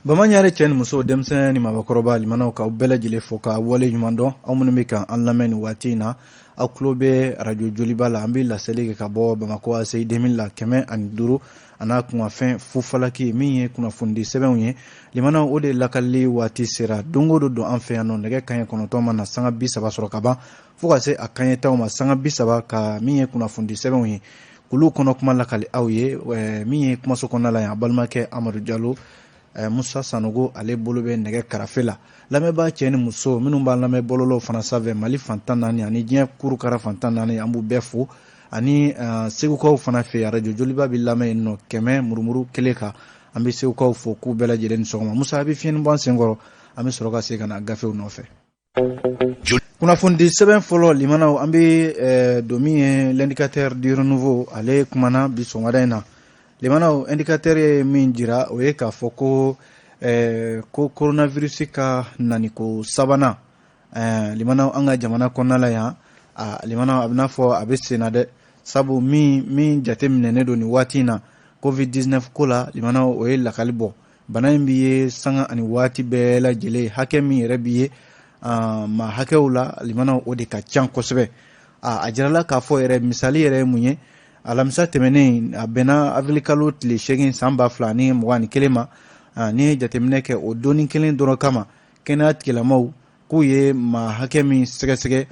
Bamanyare chen muso demsen ni mabakoroba limana ka bela jile foka wale jumando amun me kan an lamen watina aw klobe radio joliba la ambi la sele ka bo bamako ase 2000 la keme an duru ana kuma fen fufalaki minye kuna fundi sebenye limana ode lakalli wati sera dongo do an fe anon nege kanye kono to mana sanga bisaba soro kaba fuka se akanye taw ma sanga bisaba ka minye kuna fundi sebenye kulu kono kuma lakali awye minye kuma so kono la ya balmake Amadou Diallo Musa Sanogo ale bolo be nege karafela lameba cheni muso minnu ba lamɛ bololo fana save Mali fantan nani ani diɲɛ kuru kara fantan nani ambu bɛfo ani segukaw fana fe radio joliba bi lamɛ no kɛmɛ murumuru kele ka an bɛ segukaw fo k'u bɛɛ lajɛlen sɔgɔma Musa bi fiɲɛni bɔ an senkɔrɔ an bɛ sɔrɔ ka se ka na gafew nɔfɛ kunnafoni sɛbɛn fɔlɔ limanaw an bɛ domin ye l'indicateur du renouveau ale kumana bi sɔgɔmada in na limanaw indicateur ye min jira o ye k'a fɔ ko coronavirus ka nani ko sabana limanaw an ka jamana kɔnɔna la yan limanaw a bɛna fɔ a bɛ senna dɛ sabu min jateminɛnen don nin waati in na covid-19 ko la limanaw o ye lakali bɔ bana in bi ye sanga ani waati bɛɛ lajɛlen hakɛ min yɛrɛ bi ye ma hakɛw la limanaw o de ka can kosɛbɛ a jirala k'a fɔ yɛrɛ misali yɛrɛ ye mun ye alamisa tɛmɛnen a bɛnna avril kalo tile 8 san 2021 ma ni jateminɛ kɛ o doni kelen dɔrɔn kama kɛnɛya tigilamaw k'u ye maa hakɛ min sɛgɛsɛgɛ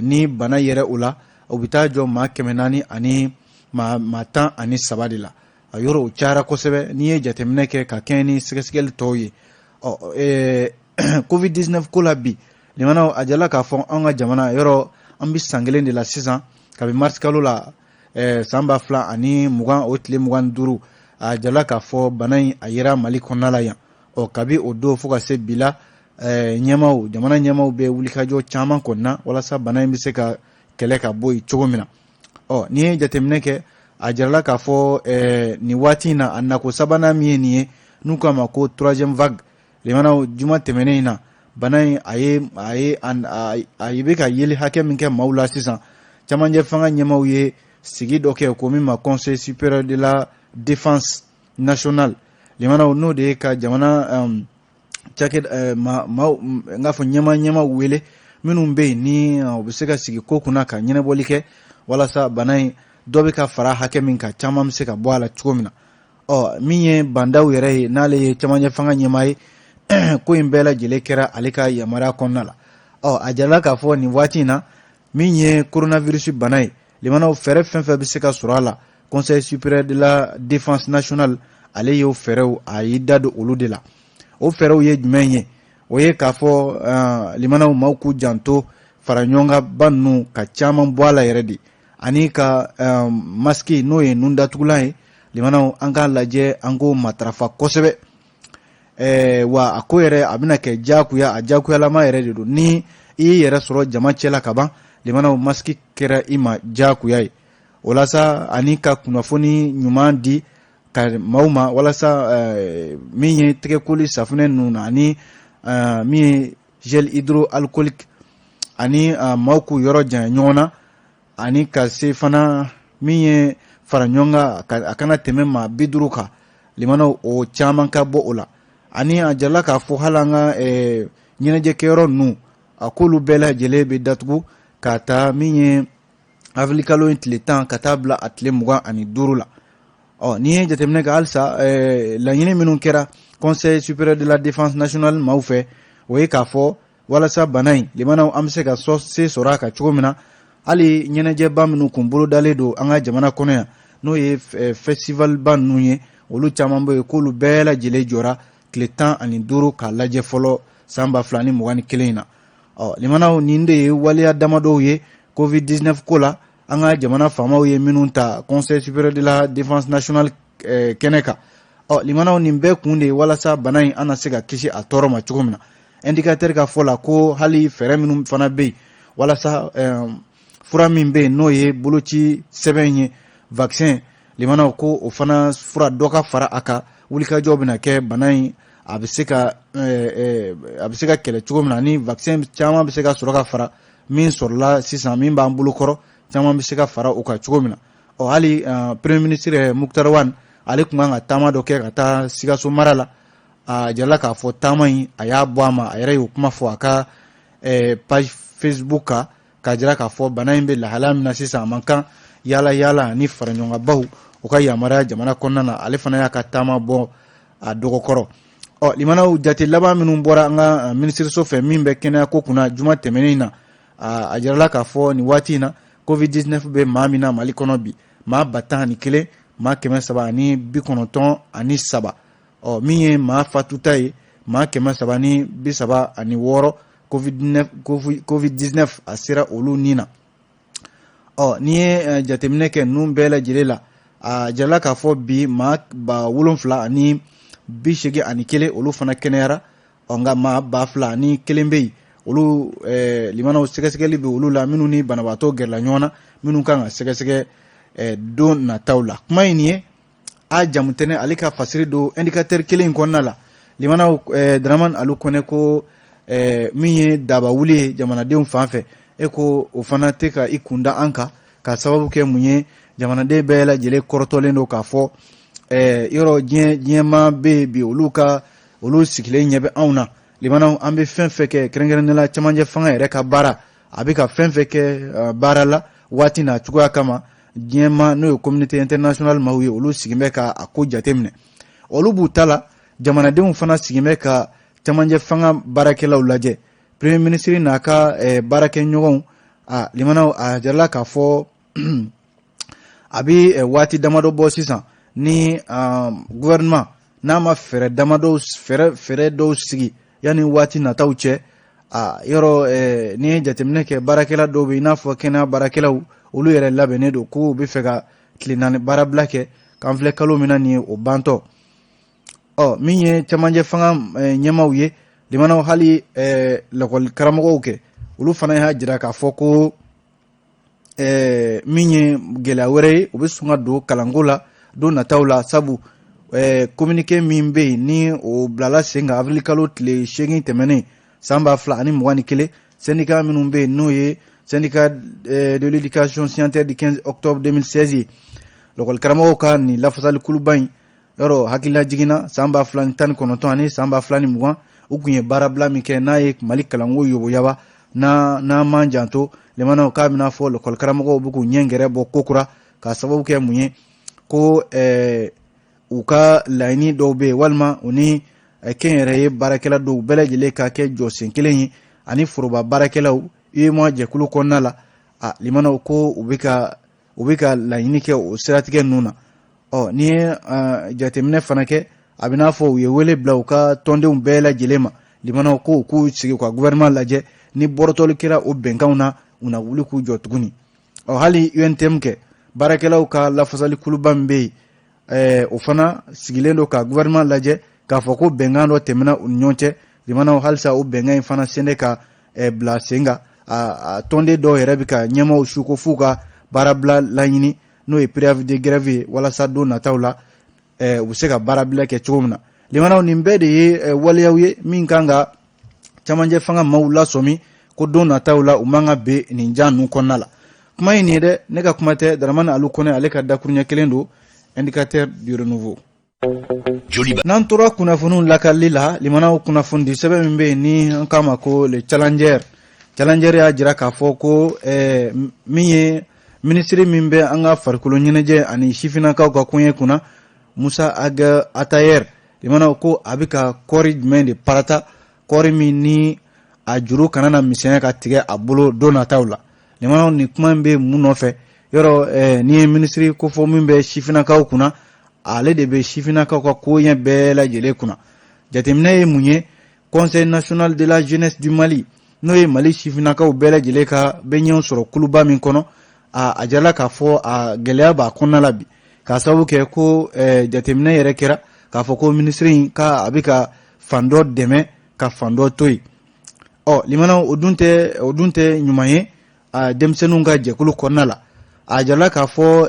ni bana yɛrɛ o la o bɛ taa jɔ maa 400 ani maa 13 de la a yɔrɔ o cayara kosɛbɛ n'i ye jateminɛ kɛ ka kɛɲɛ ni sɛgɛsɛgɛli tɔw ye covid-19 ko la bi limanaw a jala k'a fɔ an ka jamana yɔrɔ an bɛ san kelen de la sisan kabi mars kalo la san 2020 o tile 25 a jala k'a fɔ bana in a yera Mali kɔnɔna la yan kabi o don fo ka se bila ɲɛmaw jamana ɲɛmaw bɛ wulikajɔ caman kɔnɔna walasa bana in bɛ se ka kɛlɛ ka bɔ yen cogo min na n'i ye jateminɛ kɛ a jarala k'a fɔ nin waati in na a nako sabanan min ye nin ye n'u k'a ma ko 3e vague limanaw juma tɛmɛnen in na bana in a ye bɛ ka yeli hakɛ min kɛ maaw la sisan camancɛ fanga ɲɛmaw ye sigi dɔ kɛ ko min ma conseil supérieur de la défense nationale limanaw n'o de ye ka jamana cakɛ n k'a fɔ ɲɛmaw wele minnu bɛ yen ni u bɛ se ka sigi ko kunna ka ɲɛnabɔli kɛ walasa bana in dɔ bɛ ka fara hakɛ min kan caman bɛ se ka bɔ a la cogo min na min ye bandaw yɛrɛ ye n'ale ye camancɛ fanga ɲɛma ye ko in bɛɛ lajɛlen kɛra ale ka yamaruya kɔnɔna la a jarala k'a fɔ nin waati in na min ye coronavirus bana ye limanaw fɛɛrɛ fɛn fɛn bɛ se ka sɔrɔ a la conseil supérieur de la défense nationale ale y'o fɛɛrɛw a y'i da don olu de la o fɛɛrɛw ye jumɛn ye o ye k'a fɔ limanaw maaw k'u janto fara ɲɔgɔn kan ba ninnu ka caman bɔ a la yɛrɛ de ani ka masque n'o ye nun datugulan ye limanaw an k'a lajɛ an k'o matarafa kosɛbɛ wa a ko yɛrɛ a bɛna kɛ jakuya a jakuyalama yɛrɛ de don ni i y'i yɛrɛ sɔrɔ jama cɛla ka ban limanaw masque kɛra i ma jakuya ye walasa ani ka kunnafoni ɲuman di ka maaw ma walasa min ye tɛgɛkoli safunɛ ninnu na ani min ye gel hydroalcoolique ani maaw k'u yɔrɔ janya ɲɔgɔn na ani ka se fana min ye fara ɲɔgɔn kan a kana tɛmɛ maa 50 kan limanaw o caman ka bɔ o la ani a jarala k'a fɔ hali an ka ɲɛnajɛkɛyɔrɔ ninnu a k'olu bɛɛ lajɛlen bɛ datugu ka taa min ye avril kalo in tile 10 ka taa bila a tile 25 la n'i ye jateminɛ kɛ halisa laɲini minnu kɛra conseil supérieur de la défense nationale maaw fɛ o ye k'a fɔ walasa bana in limanaw an bɛ se ka se sɔrɔ a kan cogo min na hali ɲɛnajɛba minnu kun bolo dalen don an ka jamana kɔnɔ yan n'o ye festival ba ninnu ye olu caman bɛ yen k'olu bɛɛ lajɛlen jɔra tile 15 k'a lajɛ fɔlɔ san 2021 in na limanaw nin de ye waleya damadɔw ye covid-19 ko la an ka jamana faamaw ye minnu ta conseil supérieur de la défense nationale kɛnɛ kan limanaw nin bɛɛ kun de ye walasa bana in an na se ka kisi a tɔɔrɔ ma cogo min na indicateur ka fɔ la ko hali fɛɛrɛ minnu fana bɛ yen walasa fura min bɛ yen n'o ye boloci sɛbɛn ye vaccin limanaw ko o fana fura dɔ ka fara a kan wulikajɔ bɛna kɛ bana in a bɛ se ka kɛlɛ cogo min na ni vaccin caman bɛ se ka sɔrɔ ka fara min sɔrɔla sisan min b'an bolo kɔrɔ caman bɛ se ka fara o kan cogo min na hali premier ministre Muktar Wan ale tun kan ka taama dɔ kɛ ka taa Sikaso mara la a jarala k'a fɔ taama in a y'a bɔ a ma a yɛrɛ y'o kuma fɔ a ka page Facebook k'a jira k'a fɔ bana in bɛ lahala min na sisan a man kan yaala ni faraɲɔgɔnbaw o ka yamaruya jamana kɔnɔna na ale fana y'a ka taama bɔ a dɔgɔkɔrɔ. Limanaw jate laban minnu bɔra an ka minisiriso fɛ min bɛ kɛnɛya ko kunna juma tɛmɛnen na a jarala k'a fɔ nin waati in na covid-19 bɛ maa min na Mali kɔnɔ bi maa 101 maa 393 min ye maa fatuta ye maa 336 covid-19 a sera olu ni na. Ni ye jateminɛ kɛ ninnu bɛɛ lajɛlen la a jarala k'a fɔ bi maa 781 olu fana kɛnɛyara nka maa 201 bɛ yen olu limanaw sɛgɛsɛgɛli bɛ olu la minnu ni banabaatɔ gɛrɛla ɲɔgɔn na minnu kan ka sɛgɛsɛgɛ don nataw la. kuma in ye a jamutɛnɛ ale ka fasiri do indicateur kelen in kɔnɔna la limanaw Dramane Alu Kone ko min ye daba wuli ye jamanadenw fan fɛ ko o fana tɛ ka i kunda an kan ka sababu kɛ mun ye jamanaden bɛɛ lajɛlen kɔrɔtɔlen don k'a fɔ yɔrɔ diɲɛma bɛ bi olu sigilen ɲɛ bɛ anw na limanaw an bɛ fɛn fɛn kɛ kɛrɛnkɛrɛnnenya la cɛmancɛ fanga yɛrɛ ka baara a bɛ ka fɛn fɛn kɛ baara la waati n'a cogoya kama diɲɛma n'o ye communauté internationale maaw ye olu sigin bɛ ka a ko jateminɛ olu b'u ta la jamanadenw fana sigin bɛ ka cɛmancɛ fanga baarakɛlaw lajɛ premier ministre n'a ka baarakɛɲɔgɔnw limanaw a jarala k'a fɔ a bɛ waati damadɔ bɔ sisan ni gouvernement n'a ma fɛɛrɛ dɔw sigi yanni waati nataw cɛ yɔrɔ ni ye jateminɛ kɛ baarakɛla dɔw bɛ i n'a fɔ kɛnɛya baarakɛlaw olu yɛrɛ labɛnnen don k'u bɛ fɛ ka tile 4 baarabila kɛ k'an filɛ kalo min na nin ye o bantɔ min ye cɛmancɛ fanga ɲɛmaaw ye limanaw hali lakɔli karamɔgɔw kɛ olu fana y'a jira k'a fɔ ko min ye gɛlɛya wɛrɛ ye u bɛ sɔn ka don kalanko la don nataw la sabu communiqué min bɛ yen ni o bilala sen kan avril kalo tile 8 tɛmɛnen san 2021 syndicat minnu bɛ yen n'o ye syndicat de l'éducation scientifique du 15 octobre 2016 ye lakɔli karamɔgɔw ka nin lafasali kuluba in yɔrɔ hakilila jiginna san 2019 ani san 2020 u kun ye baarabila min kɛ n'a ye Mali kalanko yoboyaba n'a man janto limanaw k'a bɛna fɔ lakɔli karamɔgɔw bɛ k'u ɲɛ gɛrɛ bɔ ko kura k'a sababu kɛ mun ye ko u ka laɲini dɔw bɛ yen walima u ni kɛnyɛrɛ ye baarakɛla dɔw bɛɛ lajɛlen ka kɛ jɔsen kelen ye ani foroba baarakɛlaw UEMOA jɛkulu kɔnɔna la limanaw ko u bɛ ka laɲini kɛ o siratigɛ ninnu na ni ye jateminɛ fana kɛ a bɛ n'a fɔ u ye wele bila u ka tɔndenw bɛɛ lajɛlen ma limanaw ko u k'u sigi ka gouvernement lajɛ ni bɔrɔtɔli kɛra o bɛnkanw na u na wuli k'u jɔ tuguni hali UNTM kɛ baarakɛlaw ka lafasali kuluba min bɛ yen o fana sigilen don ka gouvernement lajɛ k'a fɔ ko bɛnkan dɔ tɛmɛna u ni ɲɔgɔn cɛ limanaw halisa o bɛnkan in fana sɛnɛ ka bila sen kan a tɔnden dɔw yɛrɛ bɛ ka ɲɛmaaw su ko f'u ka baarabila laɲini n'o ye préavis de grève ye walasa don nataw la u bɛ se ka baarabila kɛ cogo min na limanaw nin bɛɛ de ye waleyaw ye min kan ka cɛmancɛ fanga maaw lasɔmi ko don nataw la u man ka bɛn nin ja ninnu kɔnɔna la kuma in nin ye dɛ ne ka kuma tɛ Dramane Alu Kone ale ka dakuruɲɛ kelen don indicateur du renouveau. N'an tora kunnafoniw lakalili la limanaw kunnafoni sɛbɛn min bɛ yen ni an k'a ma ko le challenger y'a jira k'a fɔ ko min ye minisiri min bɛ an ka farikolo ɲɛnajɛ ani sifinnakaw ka koɲɛ kunna Musa Atayer limanaw ko a bɛ ka kɔɔri jumɛn de parata kɔɔri min ni a juru kana na misɛnya ka tigɛ a bolo don nataw la limanaw ni kuma in bɛ mun nɔfɛ yɔrɔ ni ye minisiri kofɔ min bɛ sifinnakaw kunna ale de bɛ sifinnakaw ka koɲɛ bɛɛ lajɛlen kunna jateminɛ ye mun ye conseil national de la jeunesse du Mali n'o ye Mali sifinnakaw bɛɛ lajɛlen ka bɛɲɛw sɔrɔ kuluba min kɔnɔ a jarala k'a fɔ a gɛlɛya b'a kɔnɔna la bi k'a sababu kɛ ko jateminɛ yɛrɛ kɛra k'a fɔ ko minisiri in a bɛ ka fan dɔ dɛmɛ ka fan dɔ to yen limanaw o dun tɛ ɲuman ye denmisɛnninw ka jɛkulu kɔnɔna la a jarala k'a fɔ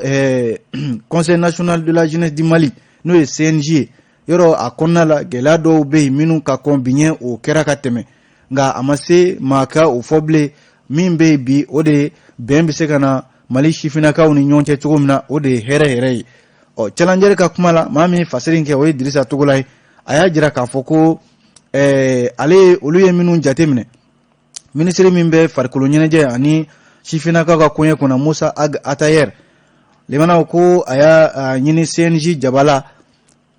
conseil national de la jeunesse du Mali n'o ye CNJ ye yɔrɔ a kɔnɔna la gɛlɛya dɔw bɛ yen minnu ka kɔn bi ɲɛ o kɛra ka tɛmɛ nka a ma se maa ka o fɔ bilen min bɛ yen bi o de bɛn bɛ se ka na Mali sifinnakaw ni ɲɔgɔn cɛ cogo min na o de ye hɛrɛ yɛrɛ ye challenger ka kuma la maa min fasiri kɛ o ye Dirisa Togola ye a y'a jira k'a fɔ ko ale olu ye minnu jateminɛ ministre min bɛ farikolo ɲɛnajɛ ani sifinakaw ka koɲɛ kunna Musa Ag Atayer limanaw ko a y'a ɲini CNJ jabala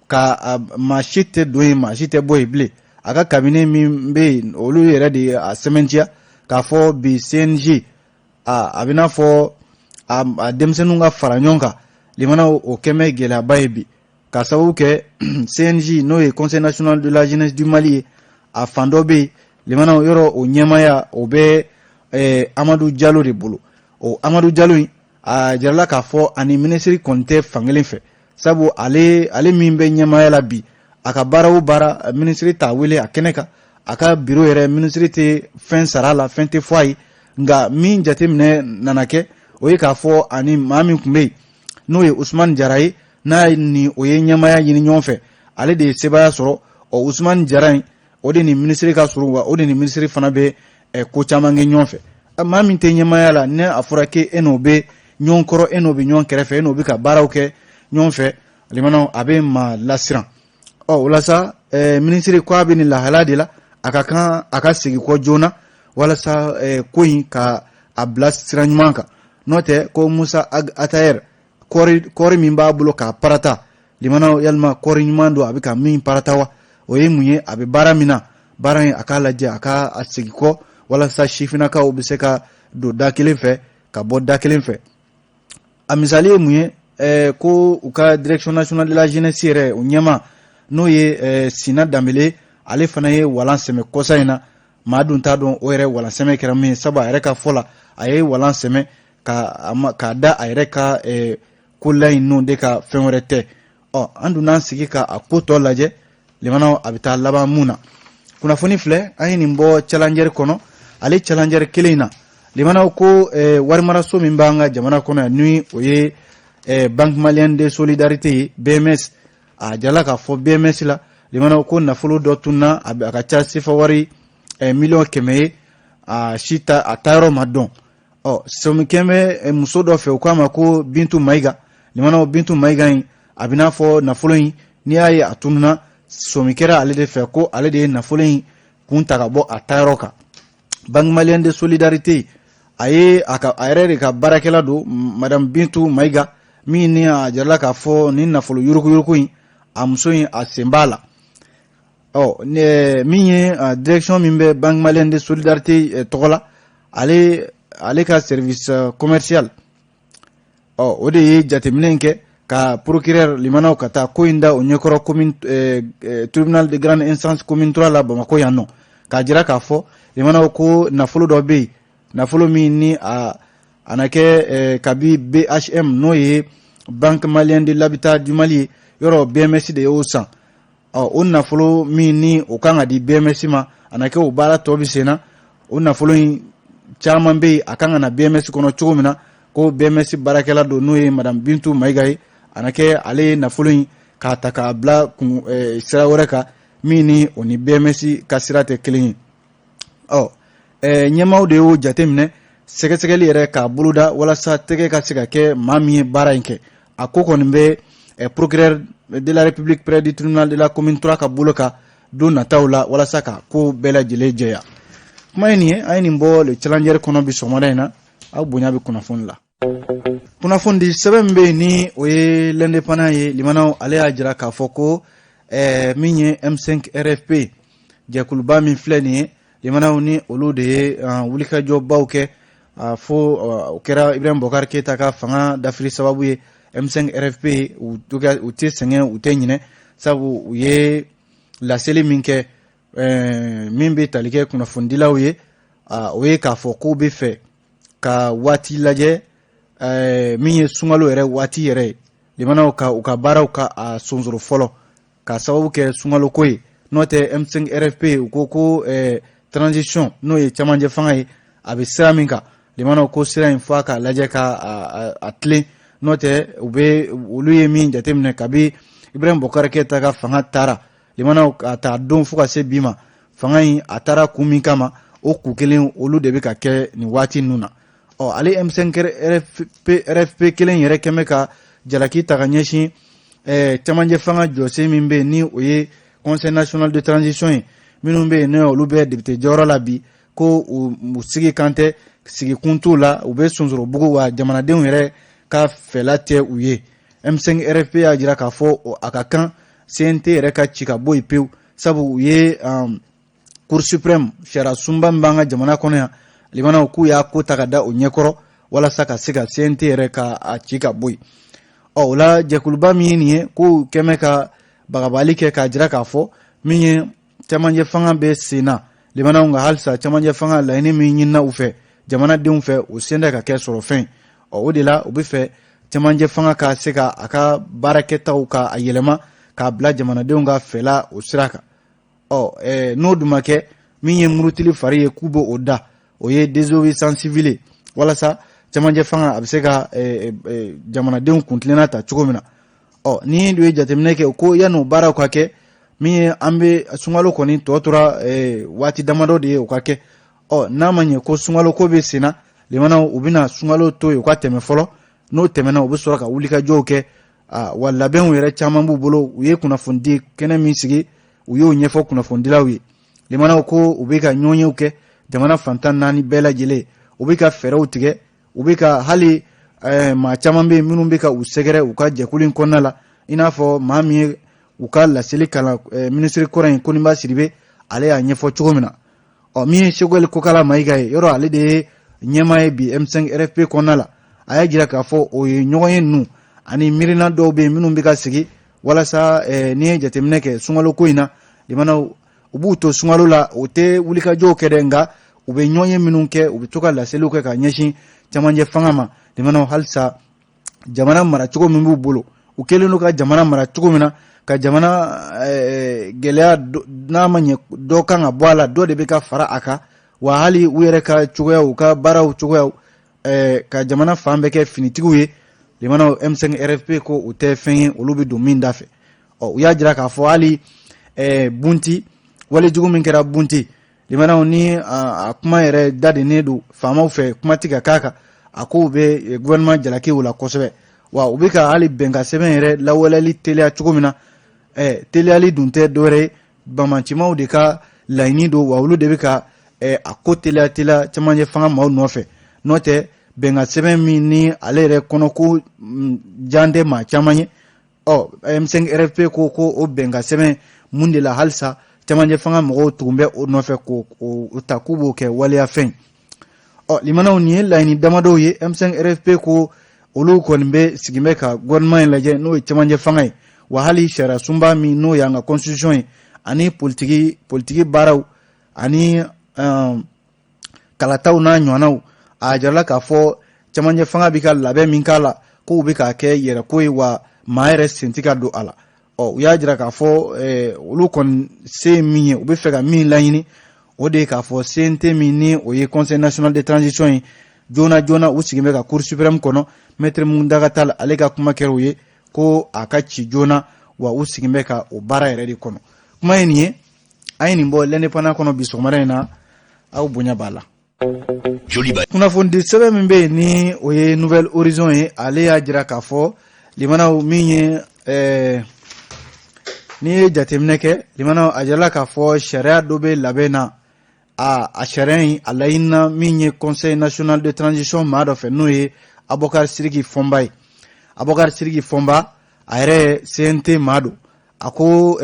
ka maa si tɛ don yen maa si tɛ bɔ yen bilen a ka cabinet min bɛ yen olu yɛrɛ de a sɛmɛntiya k'a fɔ bi CNJ a bɛ n'a fɔ a denmisɛnninw ka fara ɲɔgɔn kan limanaw o kɛmɛ gɛlɛyaba ye bi ka sababu kɛ CNJ n'o ye Conseil national de la jeunesse du Mali ye a fan dɔ bɛ yen limanaw yɔrɔ o ɲɛmaya o bɛ Amadou Diallo de bolo o Amadou Diallo in a jarala k'a fɔ ani ministre kɔni tɛ fankelen fɛ sabu ale min bɛ ɲɛmaya la bi a ka baara o baara ministre t'a wele a kɛnɛ kan a ka bureau yɛrɛ ministre tɛ fɛn sara la fɛn tɛ fɔ a ye nka min jateminɛ nana kɛ o ye k'a fɔ ani maa min tun bɛ yen n'o ye Usmane Jara ye n'a ni o ye ɲɛmaya ɲini ɲɔgɔn fɛ ale de ye sebaya sɔrɔ o Usmane Jara in o de ni ministre ka surun wa o de ni ministre fana bɛ ko caman kɛ ɲɔgɔn fɛ maa min tɛ ɲɛmaya la ne a fɔra ke e n'o bɛ ɲɔgɔn kɔrɔ e n'o bɛ ɲɔgɔn kɛrɛfɛ e n'o bɛ ka baaraw kɛ ɲɔgɔn fɛ limanaw a bɛ maa lasiran walasa ministre ko a bɛ nin lahala de la a ka kan a ka segin kɔ joona walasa ko in ka a bila sira ɲuman kan n'o tɛ ko Musa Ag Atayer kɔɔri min b'a bolo k'a parata limanaw yalima kɔɔri ɲuman don a bɛ ka min parata wa o ye mun ye a bɛ baara min na baara in a k'a lajɛ a ka a segin kɔ walasa sifinakaw bɛ se ka don da kelen fɛ ka bɔ da kelen fɛ a misali ye mun ye ko u ka direction nationale de la jeunesse yɛrɛ o ɲɛma n'o ye Sina Danbele ale fana ye walan sɛmɛ kɔsa in na maa dun t'a dɔn o yɛrɛ walan sɛmɛ kɛra min ye sabu a yɛrɛ ka fɔ la a ye walan sɛmɛ k'a da a yɛrɛ ka ko laɲiniw de ka fɛn wɛrɛ tɛ an dun n'an sigi ka a ko tɔ lajɛ limanaw a bɛ taa laban mun na kunnafoni filɛ an ye nin bɔ challenger kɔnɔ ale challenger kelen in na limanaw ko warimaraso min b'an ka jamana kɔnɔ yan ni o ye Banque Malienne de Solidarité ye BMS a jala k'a fɔ BMS la limanaw ko nafolo dɔ tunna a ka ca sefa wari miliyɔn 100 ye a taayɔrɔ ma dɔn somikɛn bɛ muso dɔ fɛ u k'a ma ko Bintu Mayiga limanaw Bintu Mayiga in a bɛ n'a fɔ nafolo in n'i y'a ye a tununa somikɛra ale de fɛ ko ale de ye nafolo in kun ta ka bɔ a taayɔrɔ kan Banque Malienne de Solidarité a yɛrɛ de ka baarakɛla don Madame Bintu Mayiga min ni a jarala k'a fɔ ni nafolo yuruku in a muso in a sen b'a la min ye direction min bɛ Banque Malienne de Solidarité tɔgɔ la ale ka service commercial o de ye jateminɛ in kɛ ka procureur limanaw ka taa ko in da o ɲɛkɔrɔ commune tribunal de grande instance commune 3 la Bamako yan nɔ k'a jira k'a fɔ limanaw ko nafolo dɔ bɛ yen nafolo min ni a na kɛ kabi BHM n'o ye Banque Malienne de l'Habitat du Mali ye yɔrɔ BMS de y'o san o nafolo min ni o kan ka di BMS ma a na kɛ o baara tɔ bɛ sen na o nafolo in caman bɛ yen a kan ka na BMS kɔnɔ cogo min na ko BMS baarakɛla don n'o ye Madame Bintu Mayiga ye a na kɛ ale ye nafolo in k'a ta k'a bila sira wɛrɛ kan min ni o ni BMS ka sira tɛ kelen ye ɲɛmaaw de y'o jateminɛ sɛgɛsɛgɛli yɛrɛ k'a boloda walasa tɛgɛ ka se ka kɛ maa min ye baara in kɛ a ko kɔni bɛ procureur de la République près du tribunal de la commune 3 ka bolo kan don nataw la walasa ka ko bɛɛ lajɛlen jɛya kuma ye nin ye an ye nin bɔ le challenger kɔnɔ bi sɔgɔmada in na aw bonya bɛ kunnafoni la kunnafoni di sɛbɛn min bɛ yen ni o ye l'indépendant ye limanaw ale y'a jira k'a fɔ ko min ye M5 RFP jɛkuluba min filɛ nin ye limanaw ni olu de ye wulikajɔbaw kɛ fo o kɛra Ibrahim Bokar Keita ka fanga dafiri sababu ye M5 RFP u tɛ sɛgɛn u tɛ ɲinɛ sabu u ye laseli min kɛ min bɛ tali kɛ kunnafonidilaw ye o ye k'a fɔ k'u bɛ fɛ ka waati lajɛ min ye sunkalo yɛrɛ waati yɛrɛ ye limanaw ka u ka baaraw ka a sonsoro fɔlɔ ka sababu kɛ sunkalo ko ye n'o tɛ M5 RFP u ko transition n'o ye cɛmancɛ fanga ye a bɛ sira min kan limanaw ko sira in fɔ a ka lajɛ ka a tilen n'o tɛ olu ye min jateminɛ kabi Ibrahim Bokar Keita ka fanga taara limanaw a taa don fo ka se bi ma fanga in a taara kun min kama o ku kelen olu de bɛ ka kɛ nin waati ninnu na ale M5 RFP kelen yɛrɛ kɛmɛ ka jalaki ta ka ɲɛsin cɛmancɛ fanga jɔsen min bɛ yen ni o ye conseil national de transition ye minnu bɛ yen ne olu bɛ député jɔyɔrɔ la bi ko u sigi kan tɛ sigi kun t'u la u bɛ sonsorobugu wa jamanadenw yɛrɛ ka fɛla tɛ u ye M5 RFP y'a jira k'a fɔ a ka kan CNT yɛrɛ ka ci ka bɔ yen pewu sabu u ye Cour suprême sariya sunba min b'an ka jamana kɔnɔ yan limanaw k'u y'a ko ta ka da o ɲɛkɔrɔ walasa ka se ka CNT yɛrɛ ka a ci ka bɔ yen o la jɛkuluba min ye nin ye k'u kɛmɛ ka bagabali kɛ k'a jira k'a fɔ min ye cɛmancɛ fanga bɛ sen na limanaw ka halisa cɛmancɛ fanga laɲini min ɲinina u fɛ jamanadenw fɛ o sen tɛ ka kɛ sɔrɔ fɛn o de la u bɛ fɛ cɛmancɛ fanga ka se ka a ka baarakɛtaw ka a yɛlɛma k'a bila jamanadenw ka fɛla o sira kan n'o dun ma kɛ min ye murutili fari ye k'u bɛ o da o ye désobéissance civile walasa cɛmancɛ fanga a bɛ se ka jamanadenw kuntilenna ta cogo min na ni dun ye jateminɛ kɛ ko yan'o baaraw ka kɛ min ye an bɛ sunkalo kɔni tɔ tora waati damadɔ de ye o ka kɛ n'a ma ɲɛ ko sunkalo ko bɛ sen na limanaw u bɛna sunkalo to yen u ka tɛmɛ fɔlɔ n'o tɛmɛna u bɛ sɔrɔ ka wulikajɔw kɛ wa labɛnw yɛrɛ caman b'u bolo u ye kunnafoni kɛnɛ min sigi u y'o ɲɛfɔ kunnafonidilaw ye limanaw ko u bɛ ka ɲɔgɔnyew kɛ jamana fantan 4 bɛɛ lajɛlen u bɛ ka fɛɛrɛw tigɛ u bɛ ka hali maa caman bɛ yen minnu bɛ ka u sɛgɛrɛ u ka jɛkulu in kɔnɔna la i n'a fɔ maa min ye u ka laseli kalan minisiri kɔrɔ in Koniba Sidibe ale y'a ɲɛfɔ cogo min na min ye Seguel Kokala Mayiga ye yɔrɔ ale de ye ɲɛmaa ye bi M5 RFP kɔnɔna la a y'a jira k'a fɔ o ye ɲɔgɔn ye ninnu ani miirina dɔw bɛ yen minnu bɛ ka sigi walasa n'i ye jateminɛ kɛ sunkalo ko in na limanaw u b'u to sunkalo la o tɛ wulikajɔw kɛ dɛ nka u bɛ ɲɔgɔn ye minnu kɛ u bɛ to ka laseliw kɛ ka ɲɛsin cɛmancɛ fanga ma limanaw halisa jamana maracogo min b'u bolo u kɛlen don ka jamana mara cogo min na ka jamana gɛlɛya n'a ma ɲɛ dɔ kan ka bɔ a la dɔ de bɛ ka fara a kan wa hali u yɛrɛ ka cogoyaw u ka baaraw cogoyaw ka jamana fan bɛɛ kɛ finitigiw ye limanaw M5 RFP ko u tɛ fɛn ye olu bɛ don min da fɛ u y'a jira k'a fɔ hali bunti walejugu min kɛra bunti limanaw ni a kuma yɛrɛ dadennen don faamaw fɛ kuma tɛ ka k'a kan a ko u bɛ gouvernement jalaki o la kosɛbɛ wa u bɛ ka hali bɛnkan sɛbɛn yɛrɛ lawaleyali teliya cogo min na teliyali dun tɛ dɔwɛrɛ ye bamancimaw de ka laɲini don wa olu de bɛ ka a ko teliya cɛmancɛ fanga maaw nɔfɛ n'o tɛ bɛnkan sɛbɛn min ni ale yɛrɛ kɔnɔ ko jan tɛ maa caman ye M5 RFP ko o bɛnkan sɛbɛn mun de la halisa cɛmancɛ fanga mɔgɔw tugun bɛ o nɔfɛ k'o ta k'u b'o kɛ waleya fɛn limanaw nin ye laɲini damadɔw ye M5 RFP ko olu kɔni bɛ sigin bɛ ka gouvernement in lajɛ n'o ye cɛmancɛ fanga ye wa hali sariya sunba min n'o y'an ka constitution ye ani politiki baaraw ani kalataw n'a ɲɔgɔnnaw a jarala k'a fɔ cɛmancɛ fanga bɛ ka labɛn min k'a la k'u bɛ k'a kɛ yɛrɛko ye wa maa yɛrɛ sen tɛ ka don a la u y'a jira k'a fɔ olu kɔni se ye min ye u bɛ fɛ ka min laɲini o de ye k'a fɔ CNT min ni o ye conseil national de transition ye joona u sigin bɛ ka cour suprême kɔnɔ maître Mundaga Tall ale ka kuma kɛra u ye ko a ka ci joona wa u sigin bɛ ka o baara yɛrɛ de kɔnɔ kuma ye nin ye an ye nin bɔ l'indépendant kɔnɔ bi sɔgɔmada in na aw bonya b'a la kunnafonidi sɛbɛn min bɛ yen ni o ye Nouvelle Horizon ye ale y'a jira k'a fɔ limanaw min ye n'i ye jateminɛ kɛ limanaw a jirala k'a fɔ sariya dɔ bɛ labɛn na a sariya in a laɲinina min ye conseil national de transition maa dɔ fɛ n'o ye Abubakar Sidiki Fɔnba ye Abubakar Sidiki Fɔnba a yɛrɛ CNT maa don a ko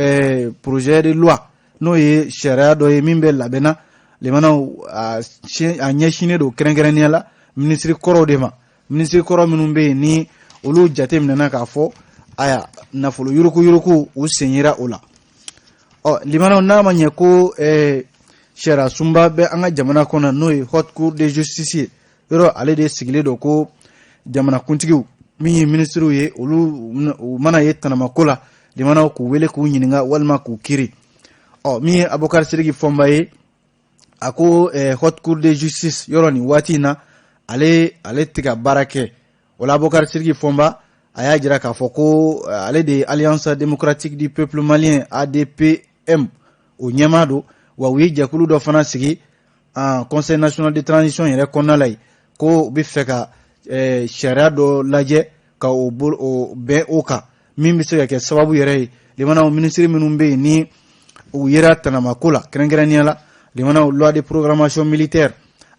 projet de loi n'o ye sariya dɔ ye min bɛ labɛnna limanaw a ɲɛsinnen don kɛrɛnkɛrɛnnenya la minisiri kɔrɔw de ma minisiri kɔrɔ minnu bɛ yen ni olu jate minɛna k'a fɔ aya nafolo yuruku u sen yera o la limanaw n'a ma ɲɛ ko sariya sunba bɛ an ka jamana kɔnɔ n'o ye haute cour de justice ye yɔrɔ ale de sigilen don ko jamanakuntigiw min ye minisiriw ye olu u mana ye tanamako la limanaw k'u wele k'u ɲininka walima k'u kiiri min ye Abubakar Sidiki Fɔnba ye a ko haute cour de justice yɔrɔ nin waati in na ale tɛ ka baara kɛ o la Abubakar Sidiki Fɔnba a y'a jira k'a fɔ ko ale de ye Alliance démocratique du peuple malien ADPM o ɲɛmaa don wa u ye jɛkulu dɔ fana sigi conseil national de transition yɛrɛ kɔnɔna la yen ko u bɛ fɛ ka sariya dɔ lajɛ ka o bɛn o kan min bɛ se ka kɛ sababu yɛrɛ ye limanaw minisiri minnu bɛ yen ni u yera tanamako la kɛrɛnkɛrɛnnenya la limanaw loi de programmation militaire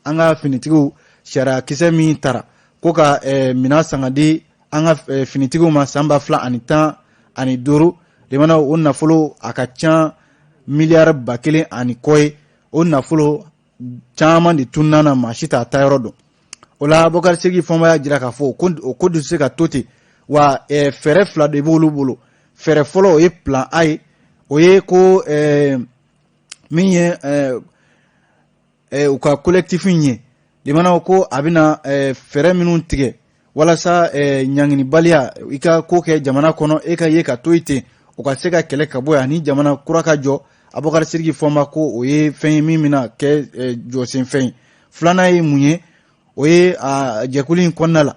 an ka finitigiw sariya kisɛ min tara ko ka mina sangadi an ka finitigiw ma san 2015 limanaw o nafolo a ka ca miliyari 1,000 ani kɔ ye o nafolo caman de tunnana maa si t'a ta yɔrɔ dɔn o la Bokari Segi Fɔnba y'a jira k'a fɔ o ko de se ka to ten wa fɛɛrɛ fila de b'olu bolo fɛɛrɛ fɔlɔ o ye plan A ye o ye ko min ye u ka collectif in ye limanaw ko a bɛna fɛɛrɛ minnu tigɛ walasa ɲanginibaliya i ka ko kɛ jamana kɔnɔ e ka ye ka to yen ten o ka se ka kɛlɛ ka bɔ yan ni jamana kura ka jɔ Bokari Segi Fɔnba ko o ye fɛn ye min bɛna kɛ jɔsen fɛn ye filanan ye mun ye o ye jɛkulu in kɔnɔna la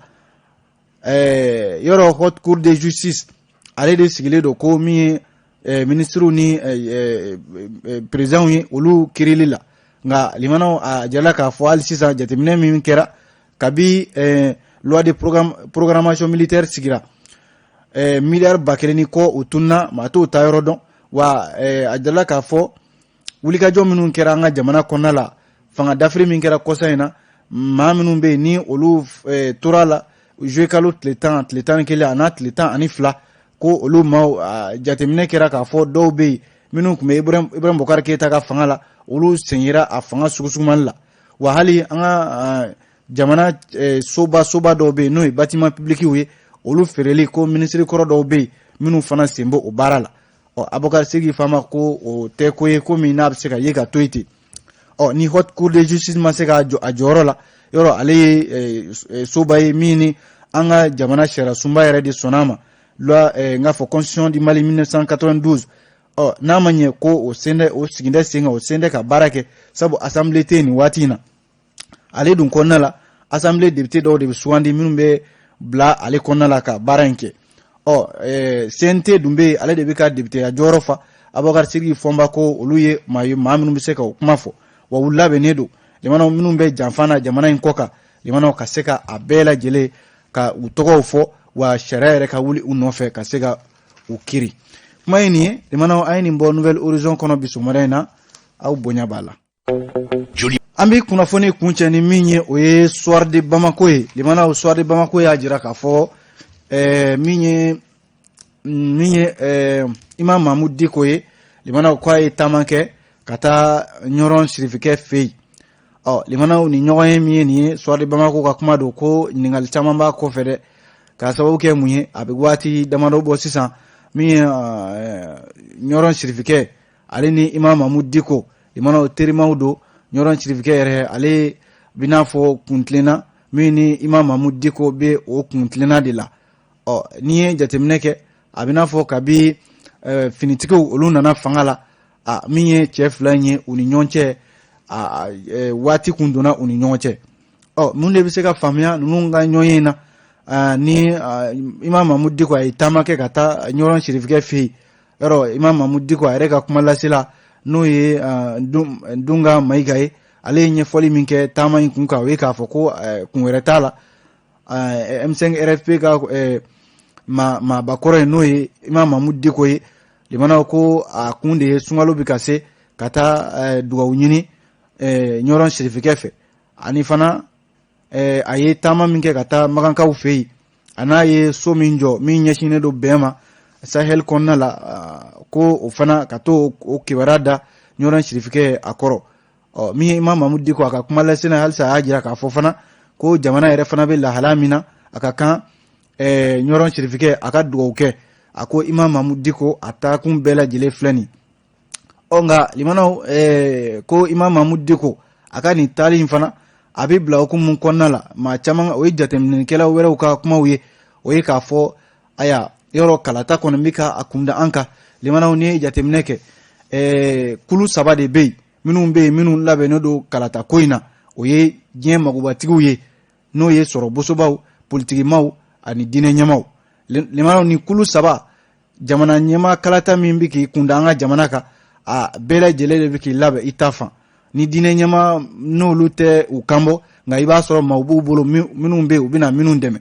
yɔrɔ haute cour de justice ale de sigilen don ko min ye ministrew ni présidents ye olu kirili la nka limanaw a jala k'a fɔ hali sisan jateminɛ min kɛra kabi loi de programmation militaire sigira miliyari 1,000 ni kɔ o tunna maa t'o ta yɔrɔ dɔn wa a jala k'a fɔ wulikajɔ minnu kɛra an ka jamana kɔnɔna la fanga dafiri min kɛra kɔsa in na maa minnu bɛ yen ni olu tora la juillet kalo tile 11 a n'a tile 12 ko olu ma jateminɛ kɛra k'a fɔ dɔw bɛ yen minnu tun bɛ Ibrahim Bokari Keyita ka fanga la olu sen yera a fanga sugusugumali la wa hali an ka jamana soba dɔw bɛ yen n'o ye bâtiment public ye olu feereli ko ministre kɔrɔ dɔw bɛ yen minnu fana sen bɔ o baara la Bokari Segi Fɔnba ko o tɛ ko ye ko min n'a bɛ se ka ye ka to yen ten ni haute cour de justice ma se ka jɔ a jɔyɔrɔ la yɔrɔ ale ye soba ye min ni an ka jamana sariya sunba yɛrɛ de sɔnna a ma loi n k'a fɔ constitution du Mali 1992 n'a ma ɲɛ ko o sigida sen kan o sen tɛ ka baara kɛ sabu assemblée tɛ nin waati in na ale dun kɔnɔna la assemblée député dɔw de bɛ sugandi minnu bɛ bila ale kɔnɔna la ka baara in kɛ CNT dun bɛ yen ale de bɛ ka député ya jɔyɔrɔ fa Bokari Segi Fɔnba ko olu ye maa minnu bɛ se ka o kuma fɔ wa u labɛnnen don limanaw minnu bɛ janfa na jamana in kɔ kan limanaw ka se ka a bɛɛ lajɛlen ka u tɔgɔw fɔ wa sariya yɛrɛ ka wuli u nɔfɛ ka se ka u kiri kuma ye nin ye limanaw a ye nin bɔ Nouvelle Horizon kɔnɔ bi sɔgɔmada in na aw bonya b'a la an bɛ kunnafoni kuncɛ ni min ye o ye Soir de Bamako ye limanaw Soir de Bamako y'a jira k'a fɔ min ye Imam Mahamudu Diko ye limanaw k'a ye taama kɛ ka taa ɲɔrɔn sirifikɛ fɛ yen limanaw ni ɲɔgɔn ye min ye nin ye Soir de Bamako ka kuma don ko ɲininkali caman b'a kɔfɛ dɛ k'a sababu kɛ mun ye a bɛ waati damadɔ bɔ sisan min ye ɲɔrɔn sirifikɛ ale ni Imam Mahamudu Diko limanaw terimaw don ɲɔrɔn sirifikɛ yɛrɛ ale bɛna fɔ kuntilenna min ni Imam Mahamudu Diko bɛ o kuntilenna de la n'i ye jateminɛ kɛ a bɛna fɔ kabi finitigiw olu nana fanga la min ye cɛ fila in ye u ni ɲɔgɔn cɛ waati kun donna u ni ɲɔgɔn cɛ mun de bɛ se ka faamuya ninnu ka ɲɔgɔn ye na ni Imam Mahamudu Diko a ye taama kɛ ka taa ɲɔrɔn sirifikɛ fɛ yen yɔrɔ Imam Mahamudu Diko a yɛrɛ ka kuma lasela n'o ye Dunga Mayiga ye ale ye ɲɛfɔli min kɛ taama in kun kan o ye k'a fɔ ko kun wɛrɛ t'a la M5 RFP ka maabakɔrɔ ye n'o ye Imam Mahamudu Diko ye limanaw ko a kun de ye sunkalo bɛ ka se ka taa dugawu ɲini ɲɔrɔn sirifikɛ fɛ ani fana a ye taama min kɛ ka taa magankaw fɛ yen a n'a ye so min jɔ min ɲɛsinnen don bɛn ma Sahel kɔnɔna la ko o fana ka to o kibaruya da ɲɔrɔn sirifikɛ a kɔrɔ min ye Imam Mahamudu Diko a ka kuma lasena halisa a y'a jira k'a fɔ fana ko jamana yɛrɛ fana bɛ lahala min na a ka kan ɲɔrɔn sirifikɛ a ka dugawu kɛ a ko Imam Mahamudu Diko a taakun bɛɛ lajɛlen filɛ nin nka limanaw ko Imam Mahamudu Diko a ka nin taali in fana a bɛ bila hukumu kɔnɔna la maa caman o ye jateminɛkɛlaw wɛrɛw ka kumaw ye o ye k'a fɔ aya yɔrɔ kalata kɔni bɛ ka a kunda an kan limanaw ni ye jateminɛ kɛ kulu 3 de bɛ yen minnu bɛ yen minnu labɛnnen don kalata ko in na o ye diɲɛ magobatigiw ye n'o ye sɔrɔbosobaw politikimaw ani diinɛ ɲɛmaw limanaw ni kulu 3 jamana ɲɛma kalata min bɛ k'i kunda an ka jamana kan a bɛɛ lajɛlen de bɛ k'i labɛn i ta fan ni diinɛ ɲɛma n'olu tɛ u kanbɔ nka i b'a sɔrɔ maaw b'u bolo minnu bɛ yen u bɛna minnu dɛmɛ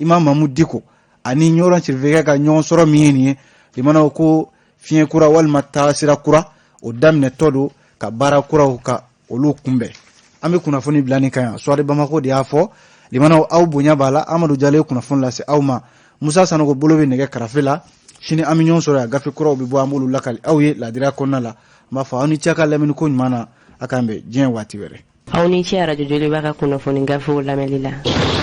Imam Mahamudu Diko ani ɲɔrɔn sirifikɛ ka ɲɔgɔn sɔrɔ min ye nin ye limanaw ko fiɲɛ kura walima taasira kura o daminɛtɔ don ka baara kuraw ka olu kunbɛn. An bɛ kunnafoni bila nin kan yan Soirée Bamako de y'a fɔ limanaw aw bonya b'a la Amadu Jalo kunnafoni lase aw ma Musa Sanogo bolo bɛ nɛgɛ karafe la sini an bɛ ɲɔgɔn sɔrɔ yan gafe kuraw bɛ bɔ an b'olu lakali aw ye ladiriya kɔnɔna la n b'a fɔ aw ni cɛ ka lamɛnni ko ɲuman na a k'an bɛn diɲɛ waati wɛrɛ. Aw ni cɛ radio Joliba ka kunnafoni gafew lamɛnni la.